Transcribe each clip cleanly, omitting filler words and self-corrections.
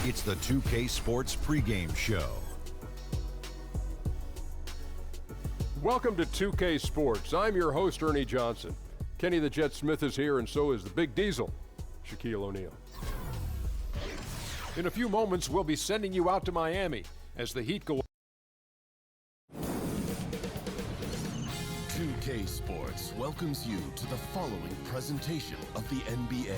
It's the 2K Sports pregame show. Welcome to 2K Sports. I'm your host, Ernie Johnson. Kenny the Jet Smith is here, and so is the Big Diesel, Shaquille O'Neal. In a few moments, we'll be sending you out to Miami as the Heat go. 2K Sports welcomes you to the following presentation of the NBA.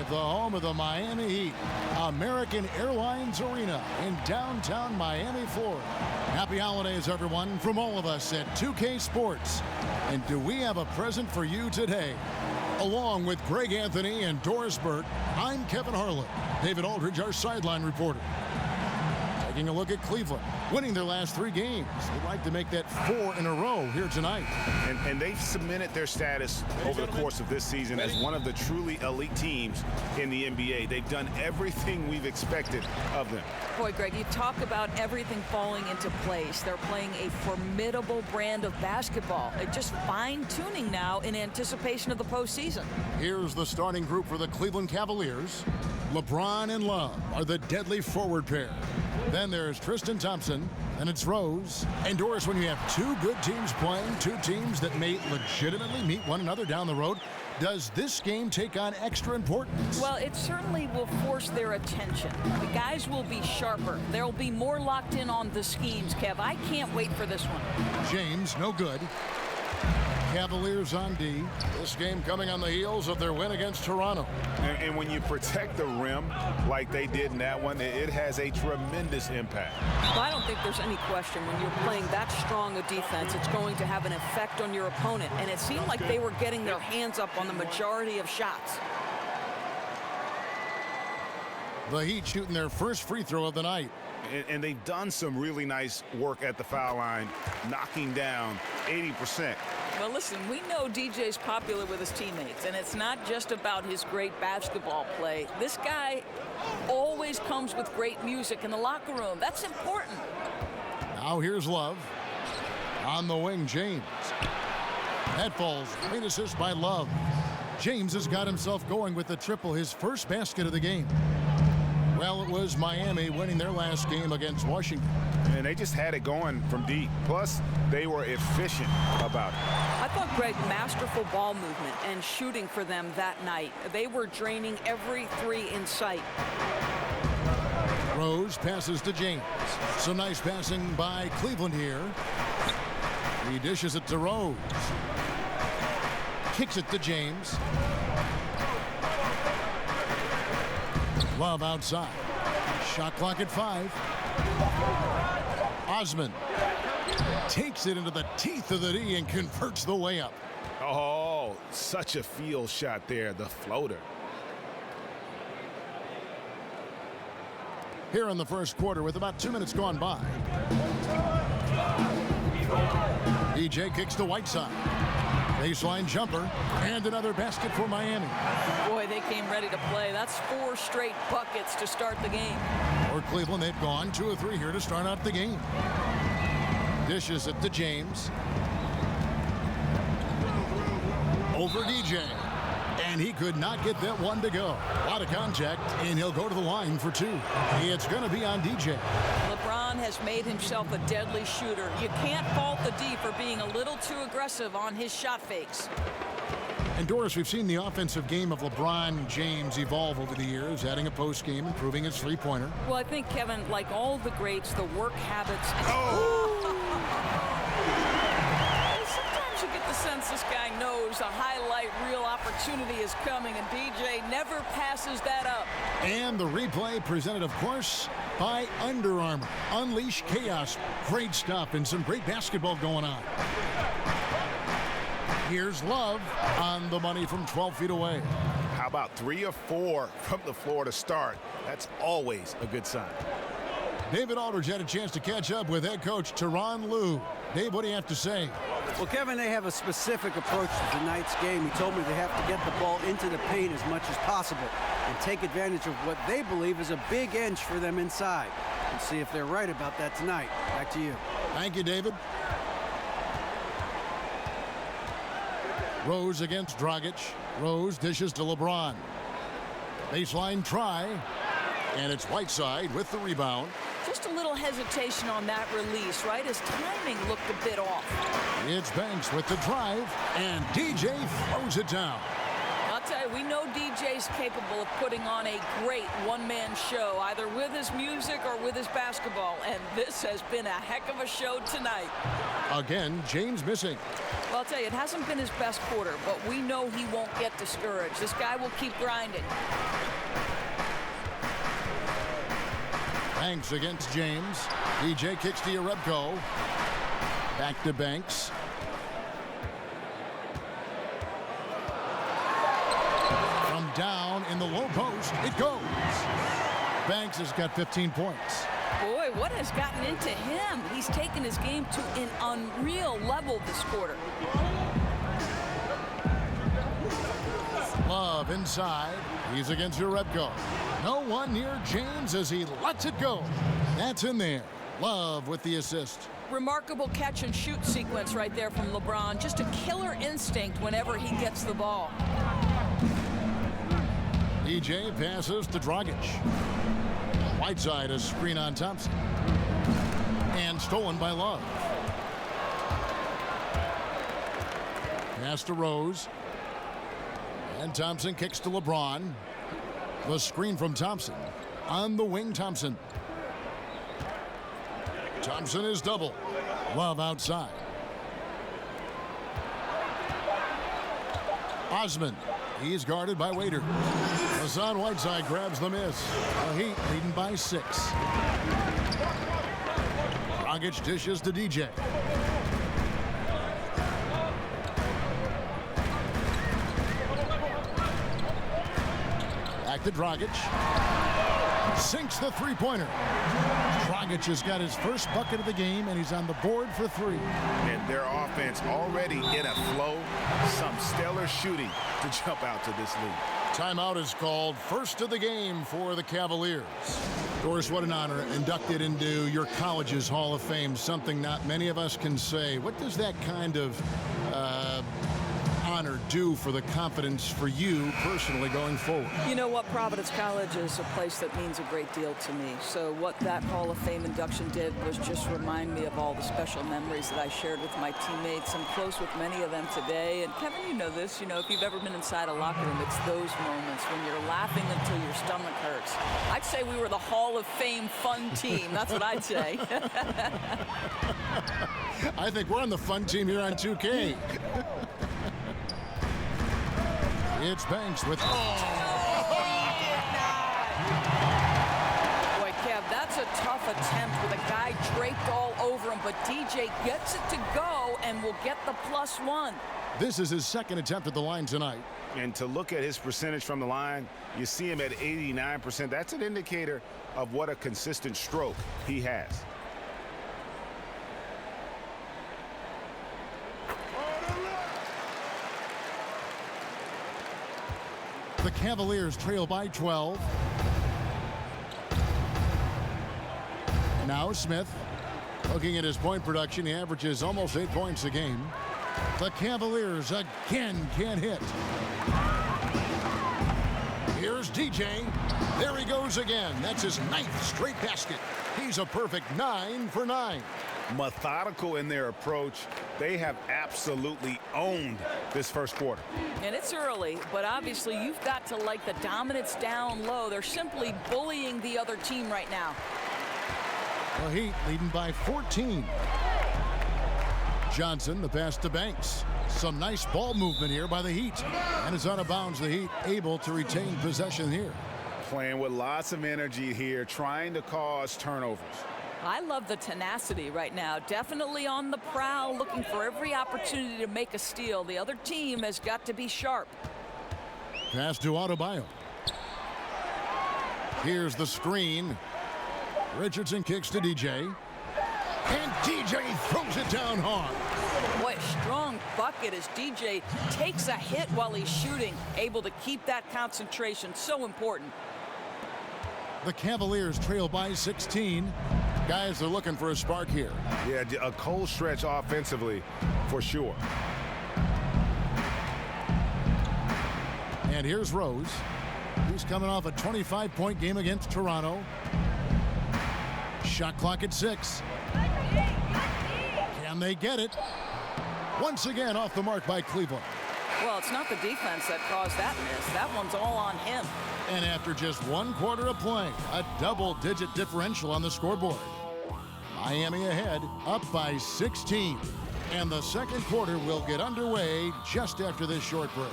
The home of the Miami Heat, American Airlines Arena in downtown Miami, Florida. Happy holidays, everyone, from all of us at 2K Sports. And do we have a present for you today? Along with Greg Anthony and Doris Burke, I'm Kevin Harlan. David Aldridge, our sideline reporter. Taking a look at Cleveland, winning their last 3 games. They'd like to make that 4 in a row here tonight. And they've cemented their status over the course of this season as one of the truly elite teams in the NBA. They've done everything we've expected of them. Boy, Greg, you talk about everything falling into place. They're playing a formidable brand of basketball. They're just fine-tuning now in anticipation of the postseason. Here's the starting group for the Cleveland Cavaliers. LeBron and Love are the deadly forward pair. Then there's Tristan Thompson, and it's Rose. And Doris, when you have 2 good teams playing, 2 teams that may legitimately meet one another down the road, does this game take on extra importance? Well, it certainly will force their attention. The guys will be sharper. They'll be more locked in on the schemes, Kev. I can't wait for this one. James, no good. Cavaliers on D. This game coming on the heels of their win against Toronto. And when you protect the rim like they did in that one, it has a tremendous impact. Well, I don't think there's any question when you're playing that strong a defense, it's going to have an effect on your opponent. And it seemed like they were getting their hands up on the majority of shots. The Heat shooting their first free throw of the night. And they've done some really nice work at the foul line, knocking down 80%. Well, listen, we know DJ's popular with his teammates, and it's not just about his great basketball play. This guy always comes with great music in the locker room. That's important. Now here's Love. On the wing, James. That falls. Great assist by Love. James has got himself going with the triple, his first basket of the game. Well, it was Miami winning their last game against Washington. And they just had it going from deep. Plus, they were efficient about it. I thought, Greg, masterful ball movement and shooting for them that night. They were draining every three in sight. Rose passes to James. Some nice passing by Cleveland here. He dishes it to Rose. Kicks it to James. Love outside. Shot clock at 5. Osman takes it into the teeth of the D and converts the layup. Oh, such a field shot there, the floater. Here in the first quarter with about 2 minutes gone by. DJ kicks to Whiteside. Baseline jumper and another basket for Miami. Boy, they came ready to play. That's 4 straight buckets to start the game. For Cleveland, they've gone 2 of 3 here to start out the game. Dishes it to James. Over DJ. And he could not get that one to go. A lot of contact, and he'll go to the line for 2. It's going to be on DJ. LeBron has made himself a deadly shooter. You can't fault the D for being a little too aggressive on his shot fakes. And Doris, we've seen the offensive game of LeBron James evolve over the years, adding a post game, improving his three-pointer. Well, I think, Kevin, like all the greats, the work habits. Sometimes you get the sense this guy knows a highlight reel opportunity is coming, and DJ never passes that up. And the replay presented, of course, by Under Armour. Unleash chaos. Great stuff and some great basketball going on. Here's Love on the money from 12 feet away. How about 3 or 4 from the floor to start? That's always a good sign. David Aldridge had a chance to catch up with head coach Tyronn Lue. Dave, what do you have to say? Well, Kevin, they have a specific approach to tonight's game. He told me they have to get the ball into the paint as much as possible and take advantage of what they believe is a big inch for them inside. Let's see if they're right about that tonight. Back to you. Thank you, David. Rose against Dragic. Rose dishes to LeBron. Baseline try. And it's Whiteside with the rebound. Just a little hesitation on that release, right? His timing looked a bit off. It's Banks with the drive, and DJ throws it down. I'll tell you, we know DJ's capable of putting on a great one-man show, either with his music or with his basketball, and this has been a heck of a show tonight. Again, James missing. Well, I'll tell you, it hasn't been his best quarter, but we know he won't get discouraged. This guy will keep grinding. Banks against James. DJ kicks to Jerebko. Back to Banks. From down in the low post, it goes. Banks has got 15 points. Boy, what has gotten into him? He's taken his game to an unreal level this quarter. Love inside. He's against Jerebko. No one near James as he lets it go. That's in there. Love with the assist. Remarkable catch and shoot sequence right there from LeBron. Just a killer instinct whenever he gets the ball. DJ passes to Dragic. Whiteside a screen on Thompson. And stolen by Love. Pass to Rose. And Thompson kicks to LeBron. The screen from Thompson. On the wing, Thompson. Thompson is double. Love outside. Osman. He's guarded by Waiter. Hassan Whiteside grabs the miss. The Heat leading by 6. Dragic dishes to DJ. Back to Dragic. Sinks the three-pointer. Dragic has got his first bucket of the game, and he's on the board for 3. And their offense already in a flow. Some stellar shooting to jump out to this lead. Timeout is called. First of the game for the Cavaliers. Doris, what an honor. Inducted into your college's Hall of Fame. Something not many of us can say. What does that kind of honor do for the confidence for you personally going forward? You know what? Providence College is a place that means a great deal to me. So what that Hall of Fame induction did was just remind me of all the special memories that I shared with my teammates. I'm close with many of them today. And Kevin, you know this. You know, if you've ever been inside a locker room, it's those moments when you're laughing until your stomach hurts. I'd say we were the Hall of Fame fun team. That's what I'd say. I think we're on the fun team here on 2K. It's Banks with... Boy, Kev, that's a tough attempt with a guy draped all over him, but DJ gets it to go and will get the +1. This is his second attempt at the line tonight. And to look at his percentage from the line, you see him at 89%. That's an indicator of what a consistent stroke he has. The Cavaliers trail by 12. Now Smith. Looking at his point production, he averages almost 8 points a game. The Cavaliers again can't hit. Here's DJ. There he goes again. That's his 9th straight basket. He's a perfect 9 for 9. Methodical in their approach. They have absolutely owned this first quarter. And it's early, but obviously you've got to like the dominance down low. They're simply bullying the other team right now. The Heat leading by 14. Johnson, the pass to Banks. Some nice ball movement here by the Heat. And it's out of bounds. The Heat able to retain possession here. Playing with lots of energy here, trying to cause turnovers. I love the tenacity right now. Definitely on the prowl, looking for every opportunity to make a steal. The other team has got to be sharp. Pass to Adebayo. Here's the screen. Richardson kicks to DJ. And DJ throws it down hard. Boy, a strong bucket as DJ takes a hit while he's shooting. Able to keep that concentration. So important. The Cavaliers trail by 16. Guys are looking for a spark here. Yeah, a cold stretch offensively for sure. And here's Rose. He's coming off a 25-point game against Toronto. Shot clock at 6. Can they get it? Once again off the mark by Cleveland. Well, it's not the defense that caused that miss. That one's all on him. And after just 1 quarter of play, a double-digit differential on the scoreboard. Miami ahead, up by 16. And the second quarter will get underway just after this short break.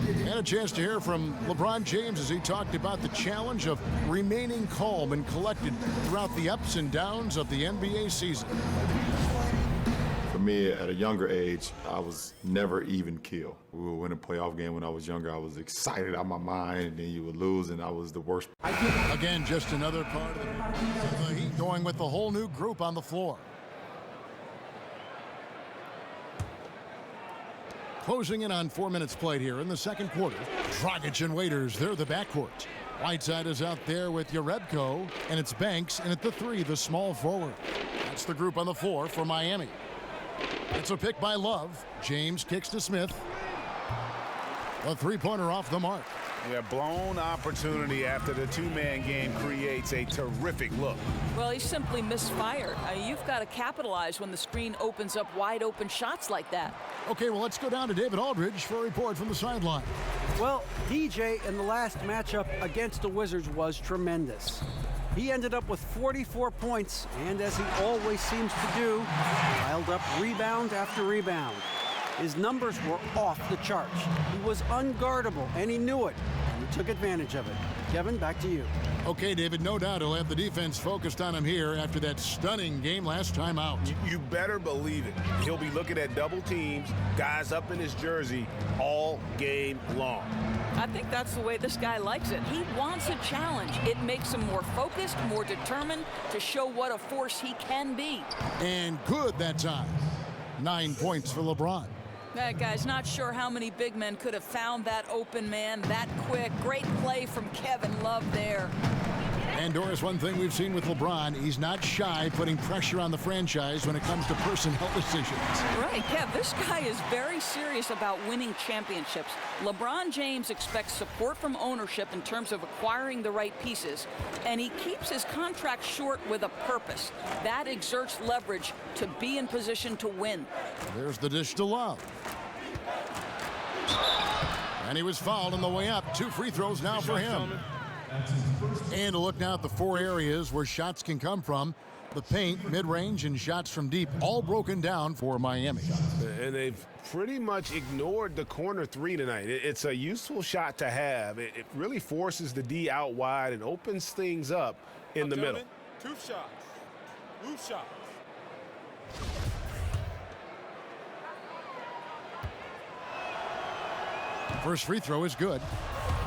And a chance to hear from LeBron James as he talked about the challenge of remaining calm and collected throughout the ups and downs of the NBA season. For me, at a younger age, I was never even keel. We would win a playoff game when I was younger. I was excited out of my mind, and then you would lose, and I was the worst. Again, just another part of the Heat going with the whole new group on the floor. Closing in on 4 minutes played here in the second quarter. Dragic and Waiters, they're the backcourt. Whiteside is out there with Jerebko, and it's Banks, and at the 3, the small forward. That's the group on the floor for Miami. It's a pick by Love. James kicks to Smith. A three-pointer off the mark. Yeah, blown opportunity after the two-man game creates a terrific look. Well, he simply misfired. You've got to capitalize when the screen opens up wide open shots like that. Okay, well, let's go down to David Aldridge for a report from the sideline. Well, DJ in the last matchup against the Wizards was tremendous. He ended up with 44 points, and as he always seems to do, piled up rebound after rebound. His numbers were off the charts. He was unguardable, and he knew it, and he took advantage of it. Kevin, back to you. Okay, David, no doubt he'll have the defense focused on him here after that stunning game last time out. You better believe it. He'll be looking at double teams, guys up in his jersey all game long. I think that's the way this guy likes it. He wants a challenge. It makes him more focused, more determined to show what a force he can be. And good that time. 9 points for LeBron. Guys, not sure how many big men could have found that open man that quick. Great play from Kevin Love there. And Doris, one thing we've seen with LeBron, he's not shy putting pressure on the franchise when it comes to personnel decisions. Right, Kev, this guy is very serious about winning championships. LeBron James expects support from ownership in terms of acquiring the right pieces, and he keeps his contract short with a purpose. That exerts leverage to be in position to win. There's the dish to Love. And he was fouled on the way up. 2 free throws now for him. And a look now at the 4 areas where shots can come from. The paint, mid-range, and shots from deep, all broken down for Miami. And they've pretty much ignored the corner 3 tonight. It's a useful shot to have. It really forces the D out wide and opens things up in the middle. 2 shots. 2 shots. First free throw is good.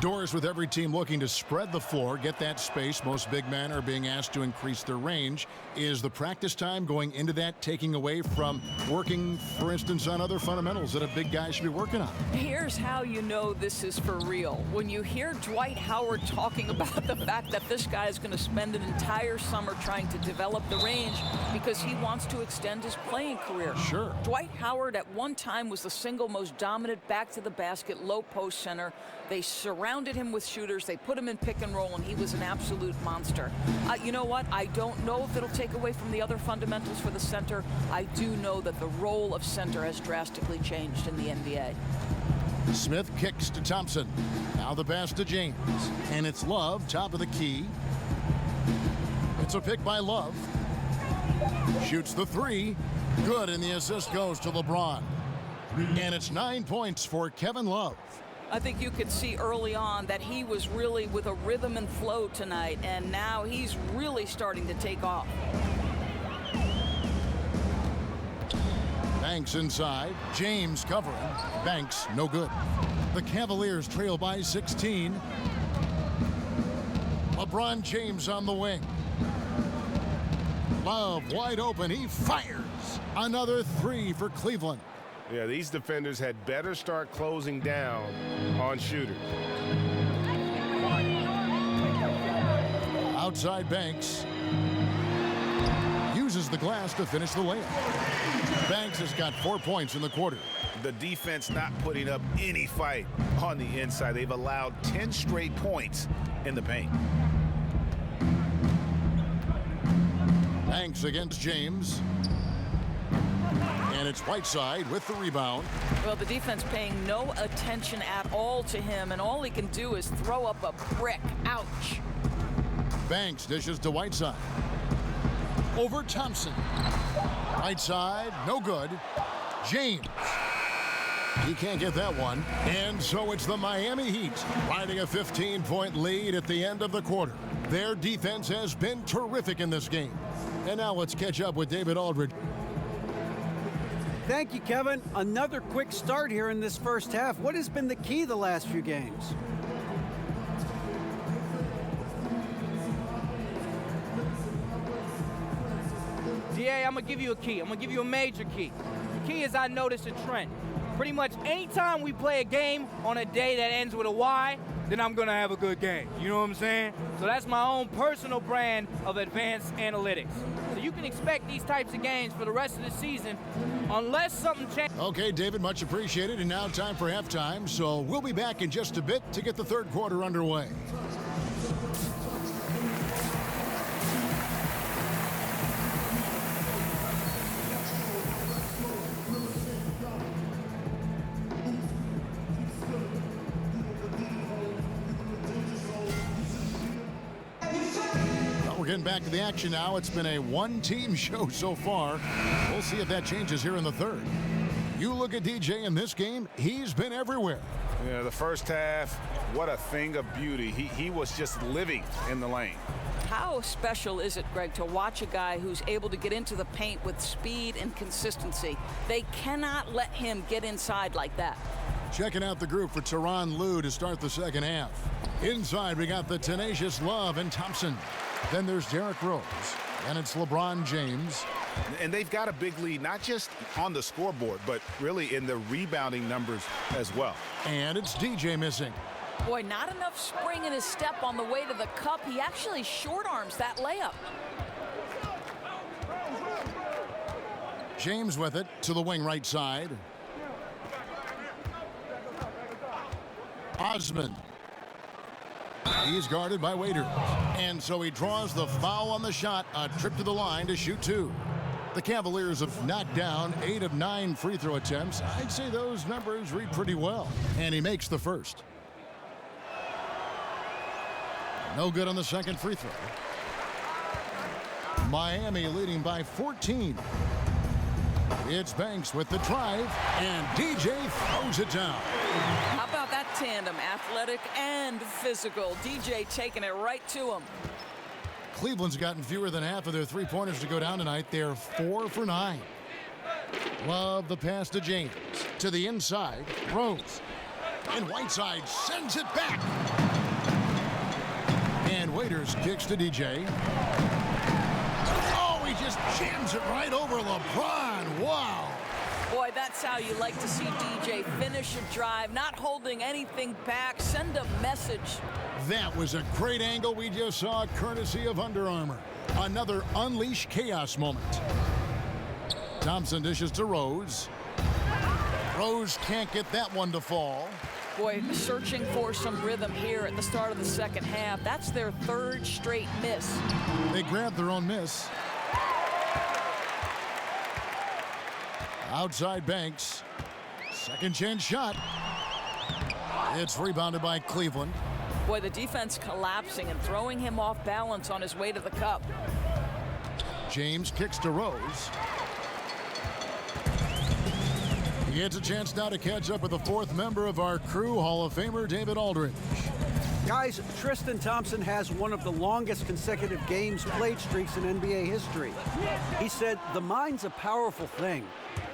Doors with every team looking to spread the floor, get that space. Most big men are being asked to increase their range. Is the practice time going into that taking away from working, for instance, on other fundamentals that a big guy should be working on? Here's how you know this is for real. When you hear Dwight Howard talking about the fact that this guy is going to spend an entire summer trying to develop the range because he wants to extend his playing career. Sure. Dwight Howard at one time was the single most dominant back-to-the-basket low-post center. They surrounded him with shooters. They put him in pick and roll, and he was an absolute monster. You know what? I don't know if it'll take away from the other fundamentals for the center. I do know that the role of center has drastically changed in the NBA. Smith kicks to Thompson. Now the pass to James. And it's Love, top of the key. It's a pick by Love. Shoots the 3. Good, and the assist goes to LeBron. And it's 9 points for Kevin Love. I think you could see early on that he was really with a rhythm and flow tonight, and now he's really starting to take off. Banks inside. James covering. Banks no good. The Cavaliers trail by 16. LeBron James on the wing. Love wide open. He fires. Another 3 for Cleveland. Yeah, these defenders had better start closing down on shooters. Outside Banks. Uses the glass to finish the layup. Banks has got 4 points in the quarter. The defense not putting up any fight on the inside. They've allowed 10 straight points in the paint. Banks against James. And it's Whiteside with the rebound. Well, the defense paying no attention at all to him, and all he can do is throw up a brick. Ouch. Banks dishes to Whiteside. Over Thompson. Whiteside, no good. James. He can't get that one. And so it's the Miami Heat riding a 15-point lead at the end of the quarter. Their defense has been terrific in this game. And now let's catch up with David Aldridge. Thank you, Kevin. Another quick start here in this first half. What has been the key the last few games? DA, I'm going to give you a key. I'm going to give you a major key. The key is I noticed a trend. Pretty much anytime we play a game on a day that ends with a Y, then I'm going to have a good game. You know what I'm saying? So that's my own personal brand of advanced analytics. So you can expect these types of games for the rest of the season unless something changes. Okay, David, much appreciated. And now time for halftime. So we'll be back in just a bit to get the third quarter underway. We're getting back to the action now. It's been a one-team show so far. We'll see if that changes here in the third. You look at DJ in this game, he's been everywhere. Yeah, the first half, what a thing of beauty. He was just living in the lane. How special is it, Greg, to watch a guy who's able to get into the paint with speed and consistency? They cannot let him get inside like that. Checking out the group for Tyronn Lue to start the second half. Inside, we got the tenacious Love and Thompson. Then there's Derrick Rose. And it's LeBron James. And they've got a big lead, not just on the scoreboard, but really in the rebounding numbers as well. And it's DJ missing. Boy, not enough spring in his step on the way to the cup. He actually short arms that layup. James with it to the wing right side. Osman. He's guarded by Waiters. And so he draws the foul on the shot. A trip to the line to shoot 2. The Cavaliers have knocked down 8 of 9 free throw attempts. I'd say those numbers read pretty well. And he makes the first. No good on the second free throw. Miami leading by 14. It's Banks with the drive, and DJ throws it down. How about that tandem, athletic and physical? DJ taking it right to him. Cleveland's gotten fewer than half of their three-pointers to go down tonight. They're 4 for 9. Love the pass to James. To the inside, Rose. And Whiteside sends it back. And Waiters kicks to DJ. Oh, he just jams it right over LeBron. Wow. Boy, that's how you like to see DJ finish a drive, not holding anything back, send a message. That was a great angle we just saw, courtesy of Under Armour. Another unleash chaos moment. Thompson dishes to Rose. Rose can't get that one to fall. Boy, searching for some rhythm here at the start of the second half. That's their 3rd straight miss. They grabbed their own miss. Outside Banks. Second chance shot. It's rebounded by Cleveland. Boy, the defense collapsing and throwing him off balance on his way to the cup. James kicks to Rose. He gets a chance now to catch up with the 4th member of our crew, Hall of Famer David Aldridge. Guys, Tristan Thompson has one of the longest consecutive games played streaks in NBA history. He said, "The mind's a powerful thing.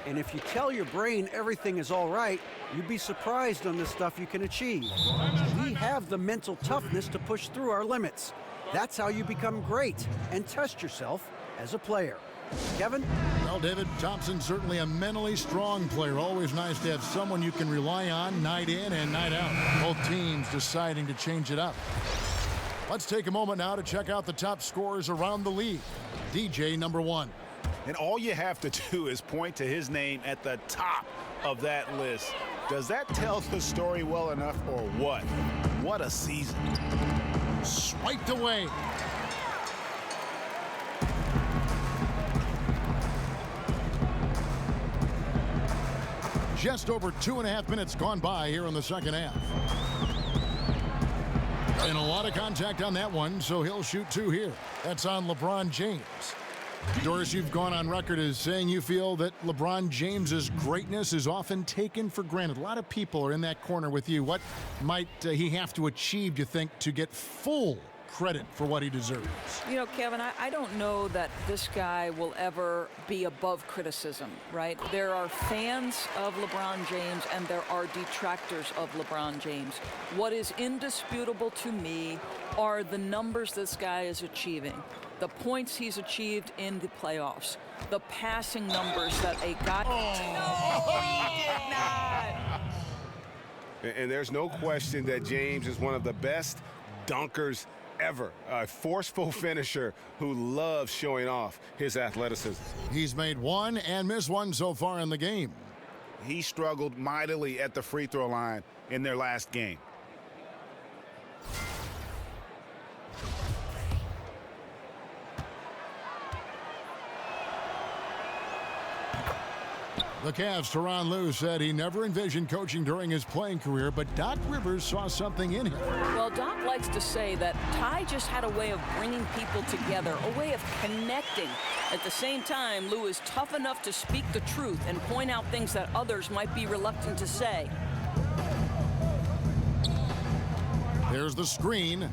And if you tell your brain everything is all right, you'd be surprised on the stuff you can achieve. We have the mental toughness to push through our limits. That's how you become great and test yourself as a player." Kevin? Well, David, Thompson's certainly a mentally strong player. Always nice to have someone you can rely on night in and night out. Both teams deciding to change it up. Let's take a moment now to check out the top scorers around the league. DJ number 1. And all you have to do is point to his name at the top of that list. Does that tell the story well enough or what? What a season. Swiped away. Just over 2.5 minutes gone by here in the second half. And a lot of contact on that one, so he'll shoot 2 here. That's on LeBron James. Doris, you've gone on record as saying you feel that LeBron James's greatness is often taken for granted. A lot of people are in that corner with you. What might he have to achieve, do you think, to get full credit for what he deserves? You know, Kevin, I don't know that this guy will ever be above criticism, right? There are fans of LeBron James and there are detractors of LeBron James. What is indisputable to me are the numbers this guy is achieving. The points he's achieved in the playoffs. The passing numbers that a guy... No, he did not! And there's no question that James is one of the best dunkers ever. A forceful finisher who loves showing off his athleticism. He's made 1 and missed 1 so far in the game. He struggled mightily at the free throw line in their last game. The Cavs' Tyronn Lue said he never envisioned coaching during his playing career, but Doc Rivers saw something in him. Well, Doc likes to say that Ty just had a way of bringing people together, a way of connecting. At the same time, Lue is tough enough to speak the truth and point out things that others might be reluctant to say. There's the screen.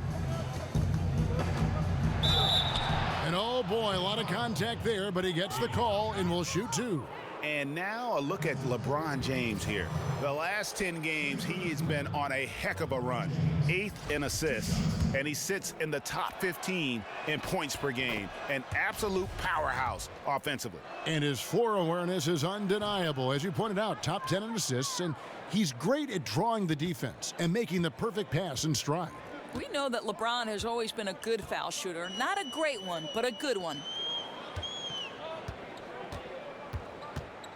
And oh boy, a lot of contact there, but he gets the call and will shoot 2. And now a look at LeBron James here. The last 10 games, he has been on a heck of a run. 8th in assists, and he sits in the top 15 in points per game. An absolute powerhouse offensively. And his floor awareness is undeniable. As you pointed out, top 10 in assists, and he's great at drawing the defense and making the perfect pass in stride. We know that LeBron has always been a good foul shooter. Not a great one, but a good one.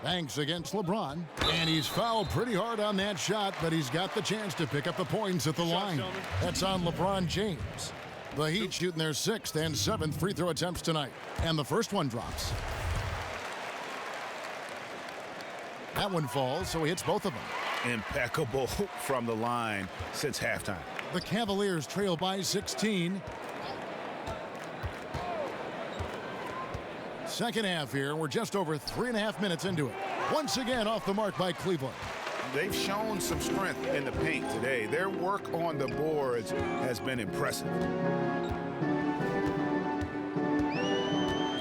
Banks against LeBron, and he's fouled pretty hard on that shot, but he's got the chance to pick up the points at the line. That's on LeBron James. The Heat shooting their 6th and 7th free throw attempts tonight, and the first one drops. That one falls, so he hits both of them. Impeccable from the line since halftime. The Cavaliers trail by 16. Second half here. We're just over 3.5 minutes into it. Once again off the mark by Cleveland. They've shown some strength in the paint today. Their work on the boards has been impressive.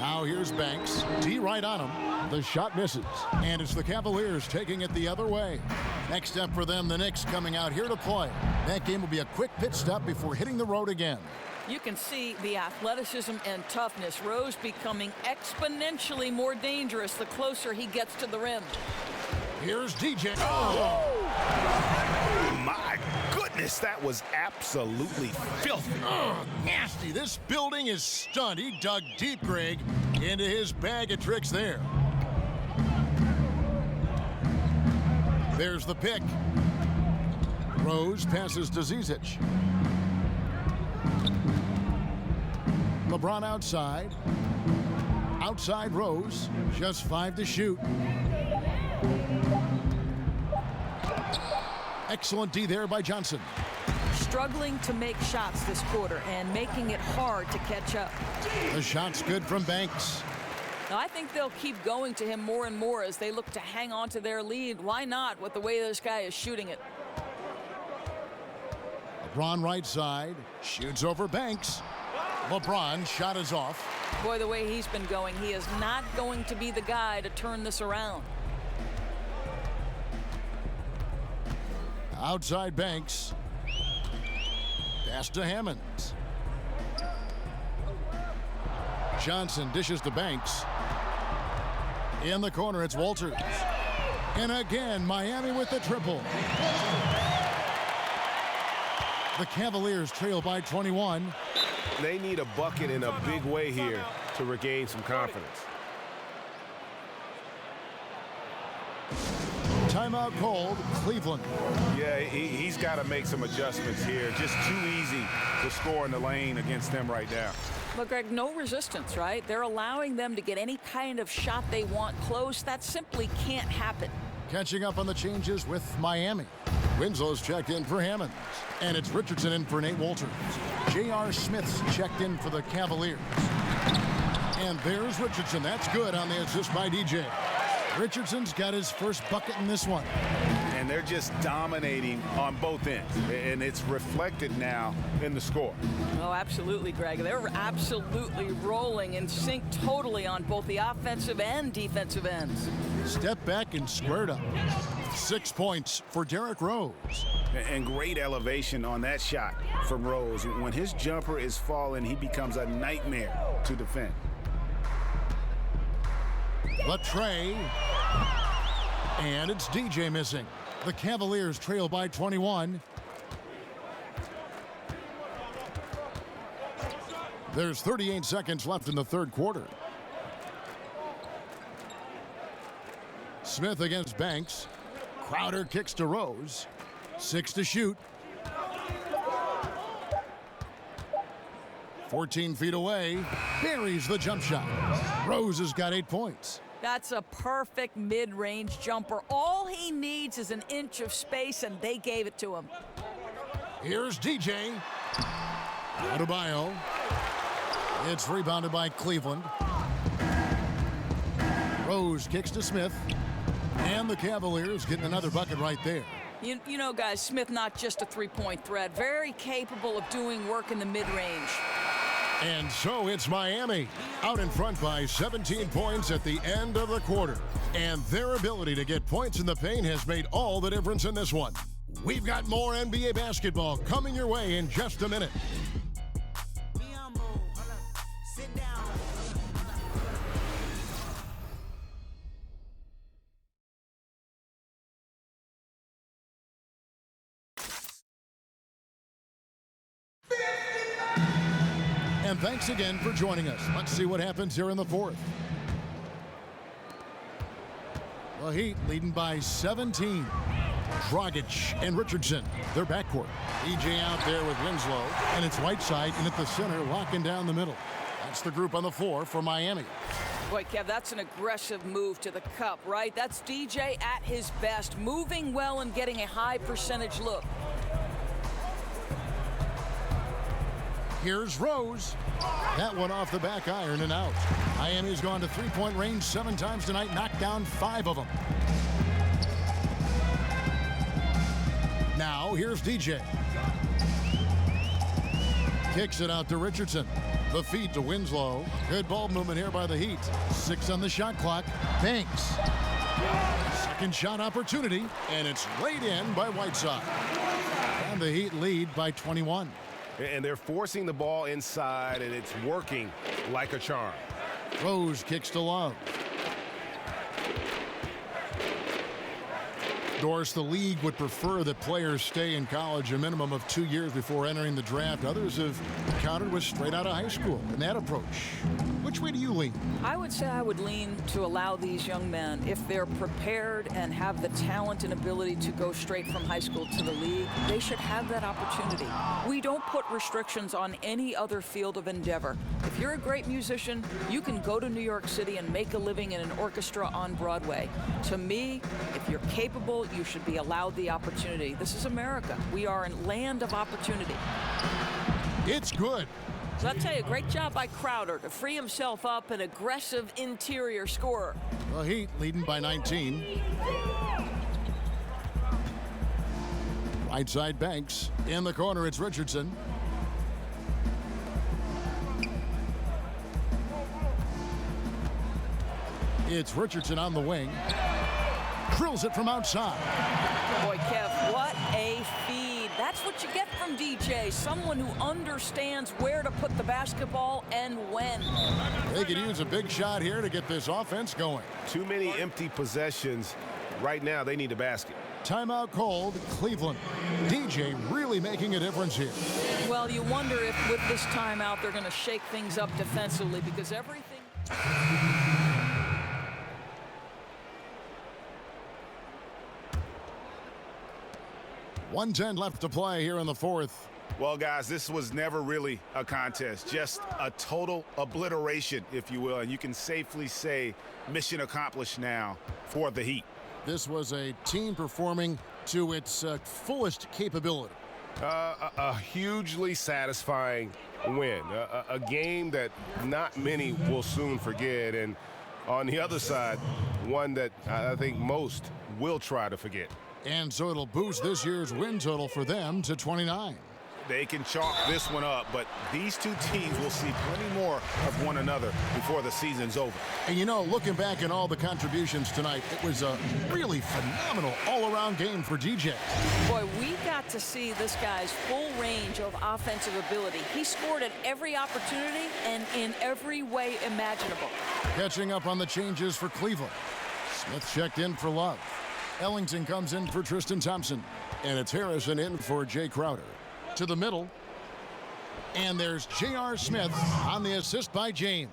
Now here's Banks. D right on him. The shot misses. And it's the Cavaliers taking it the other way. Next up for them, the Knicks coming out here to play. That game will be a quick pit stop before hitting the road again. You can see the athleticism and toughness. Rose becoming exponentially more dangerous the closer he gets to the rim. Here's DJ. Oh! My goodness, that was absolutely filthy. Oh, nasty. This building is stunned. He dug deep, Greg, into his bag of tricks there. There's the pick. Rose passes to Zizic. LeBron outside. Outside Rose. Just 5 to shoot. Excellent D there by Johnson. Struggling to make shots this quarter and making it hard to catch up. The shot's good from Banks. Now, I think they'll keep going to him more and more as they look to hang on to their lead. Why not with the way this guy is shooting it? LeBron right side. Shoots over Banks. LeBron shot is off. Boy, the way he's been going, he is not going to be the guy to turn this around. Outside Banks. Pass to Hammonds. Johnson dishes to Banks. In the corner, it's Walters. And again, Miami with the triple. The Cavaliers trail by 21. They need a bucket in a big way here to regain some confidence. Timeout called, Cleveland. Yeah, he's got to make some adjustments here. Just too easy to score in the lane against them right now. But, Greg, no resistance, right? They're allowing them to get any kind of shot they want close. That simply can't happen. Catching up on the changes with Miami. Winslow's checked in for Hammonds. And it's Richardson in for Nate Walters. J.R. Smith's checked in for the Cavaliers. And there's Richardson. That's good on the assist by DJ. Richardson's got his first bucket in this one. And they're just dominating on both ends. And it's reflected now in the score. Oh, absolutely, Greg. They're absolutely rolling in sync totally on both the offensive and defensive ends. Step back and squared up. 6 points for Derrick Rose. And great elevation on that shot from Rose. When his jumper is falling, he becomes a nightmare to defend. Latrey. And it's DJ missing. The Cavaliers trail by 21. There's 38 seconds left in the third quarter. Smith against Banks. Crowder kicks to Rose. 6 to shoot. 14 feet away. Buries the jump shot. Rose has got 8 points. That's a perfect mid-range jumper. All he needs is an inch of space, and they gave it to him. Here's DJ. Adebayo. It's rebounded by Cleveland. Rose kicks to Smith. And the Cavaliers getting another bucket right there. You know, guys, Smith not just a three-point threat. Very capable of doing work in the mid-range. And so it's Miami, out in front by 17 points at the end of the quarter. And their ability to get points in the paint has made all the difference in this one. We've got more NBA basketball coming your way in just a minute. And thanks again for joining us. Let's see what happens here in the fourth. The Heat leading by 17. Dragic and Richardson, their backcourt. DJ out there with Winslow, and it's Whiteside in at the center, locking down the middle. That's the group on the floor for Miami. Boy, Kev, that's an aggressive move to the cup, right? That's DJ at his best, moving well and getting a high percentage look. Here's Rose. That one off the back iron and out. Miami's gone to three-point range 7 times tonight, knocked down 5 of them. Now, here's DJ. Kicks it out to Richardson. The feed to Winslow. Good ball movement here by the Heat. 6 on the shot clock. Banks. Second shot opportunity, and it's laid in by Whiteside. And the Heat lead by 21. And they're forcing the ball inside, and it's working like a charm. Rose kicks to Love. Doris, the league would prefer that players stay in college a minimum of 2 years before entering the draft. Others have countered with straight out of high school in that approach. Which way do you lean? I would say I would lean to allow these young men, if they're prepared and have the talent and ability to go straight from high school to the league, they should have that opportunity. We don't put restrictions on any other field of endeavor. If you're a great musician, you can go to New York City and make a living in an orchestra on Broadway. To me, if you're capable, you should be allowed the opportunity. This is America. We are a land of opportunity. It's good. So I'll tell you, great job by Crowder to free himself up, an aggressive interior scorer. The Heat leading by 19. Right side Banks. In the corner, it's Richardson. It's Richardson on the wing. Drills it from outside. Boy, Kev, what a feed. That's what you get from DJ, someone who understands where to put the basketball and when. They could use a big shot here to get this offense going. Too many empty possessions. Right now, they need a basket. Timeout called, Cleveland. DJ really making a difference here. Well, you wonder if with this timeout they're going to shake things up defensively, because everything... 1:10 left to play here in the fourth. Well, guys, this was never really a contest, just a total obliteration, if you will, and you can safely say mission accomplished now for the Heat. This was a team performing to its fullest capability. A hugely satisfying win, a game that not many will soon forget, and on the other side, one that I think most will try to forget. And so it'll boost this year's win total for them to 29. They can chalk this one up, but these two teams will see plenty more of one another before the season's over. And you know, looking back at all the contributions tonight, it was a really phenomenal all-around game for DJ. Boy, we got to see this guy's full range of offensive ability. He scored at every opportunity and in every way imaginable. Catching up on the changes for Cleveland. Smith checked in for Love. Ellington comes in for Tristan Thompson. And it's Harrison in for Jay Crowder. To the middle. And there's J.R. Smith on the assist by James.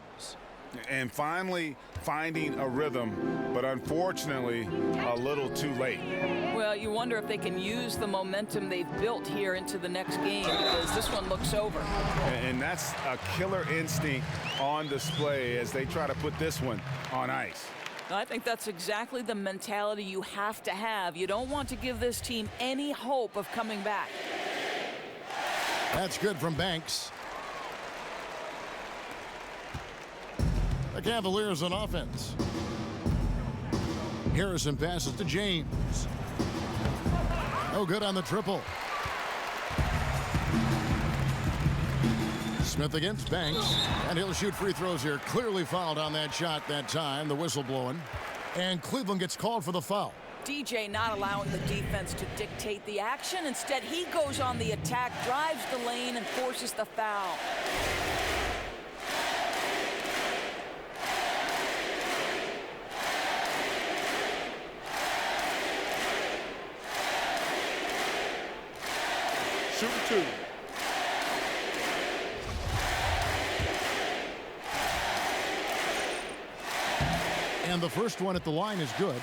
And finally finding a rhythm, but unfortunately a little too late. Well, you wonder if they can use the momentum they've built here into the next game, because this one looks over. And that's a killer instinct on display as they try to put this one on ice. I think that's exactly the mentality you have to have. You don't want to give this team any hope of coming back. That's good from Banks. The Cavaliers on offense. Harrison passes to James. No good on the triple. Smith against Banks, and he'll shoot free throws here. Clearly fouled on that shot that time, the whistle blowing. And Cleveland gets called for the foul. DJ not allowing the defense to dictate the action. Instead, he goes on the attack, drives the lane, and forces the foul. Shooting two. And the first one at the line is good.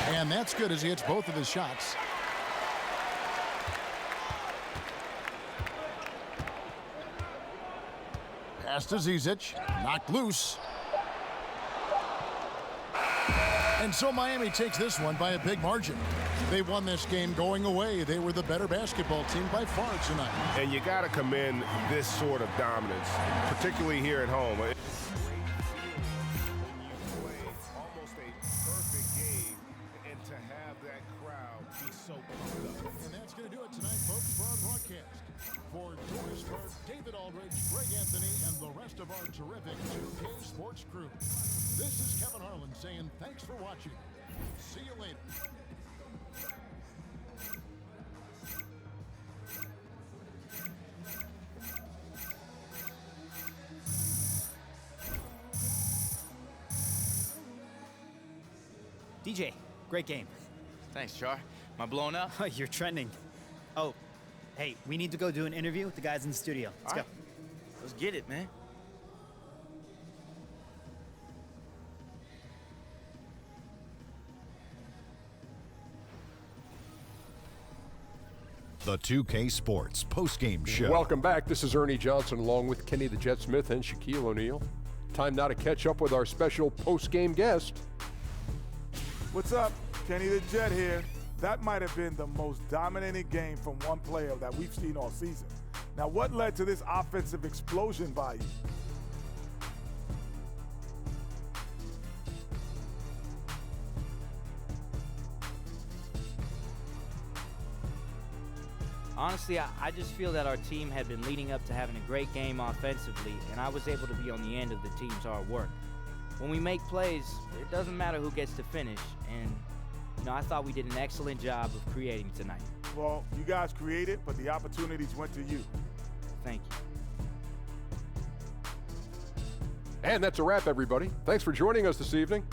And that's good as he hits both of his shots. Pass to Zizic, knocked loose. And so Miami takes this one by a big margin. They won this game going away. They were the better basketball team by far tonight. And you got to commend this sort of dominance, particularly here at home. Almost a perfect game, and to have that crowd be so pumped up. And that's going to do it tonight, folks, for our broadcast. For Doris Burke, David Aldridge, Greg Anthony, and the rest of our terrific 2K Sports crew, this is Kevin Harlan saying thanks for watching. See you later. DJ, great game. Thanks, Char. Am I blown up? You're trending. Oh, hey, we need to go do an interview with the guys in the studio. Let's go. Let's get it, man. The 2K Sports postgame show. Welcome back. This is Ernie Johnson along with Kenny the Jet Smith and Shaquille O'Neal. Time now to catch up with our special postgame guest. What's up? Kenny the Jet here. That might have been the most dominating game from one player that we've seen all season. Now, what led to this offensive explosion by you? Honestly, I just feel that our team had been leading up to having a great game offensively, and I was able to be on the end of the team's hard work. When we make plays, it doesn't matter who gets to finish, and I thought we did an excellent job of creating tonight. Well, you guys created, but the opportunities went to you. Thank you. And that's a wrap, everybody. Thanks for joining us this evening.